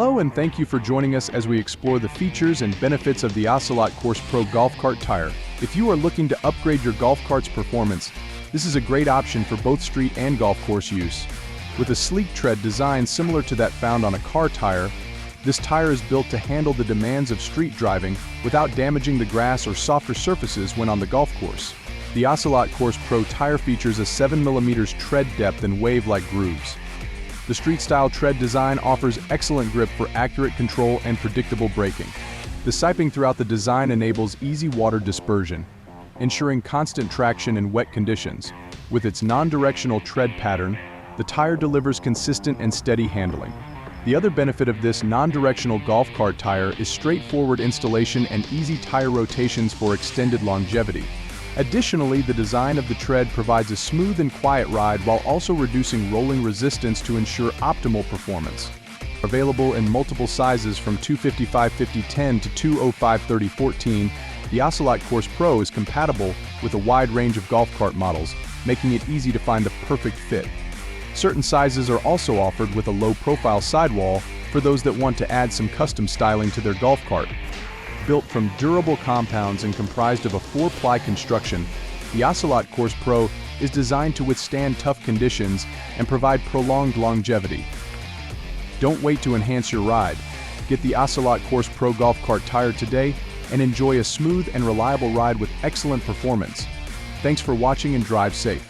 Hello and thank you for joining us as we explore the features and benefits of the Ocelot Course Pro Golf Cart Tire. If you are looking to upgrade your golf cart's performance, this is a great option for both street and golf course use. With a sleek tread design similar to that found on a car tire, this tire is built to handle the demands of street driving without damaging the grass or softer surfaces when on the golf course. The Ocelot Course Pro tire features a 7mm tread depth and wave-like grooves. The street-style tread design offers excellent grip for accurate control and predictable braking. The siping throughout the design enables easy water dispersion, ensuring constant traction in wet conditions. With its non-directional tread pattern, the tire delivers consistent and steady handling. The other benefit of this non-directional golf cart tire is straightforward installation and easy tire rotations for extended longevity. Additionally, the design of the tread provides a smooth and quiet ride while also reducing rolling resistance to ensure optimal performance. Available in multiple sizes from 255/50/10 to 205/30/14, the Ocelot Course Pro is compatible with a wide range of golf cart models, making it easy to find the perfect fit. Certain sizes are also offered with a low-profile sidewall for those that want to add some custom styling to their golf cart. Built from durable compounds and comprised of a 4-ply construction, the Ocelot Course Pro is designed to withstand tough conditions and provide prolonged longevity. Don't wait to enhance your ride. Get the Ocelot Course Pro Golf Cart Tire today and enjoy a smooth and reliable ride with excellent performance. Thanks for watching and drive safe.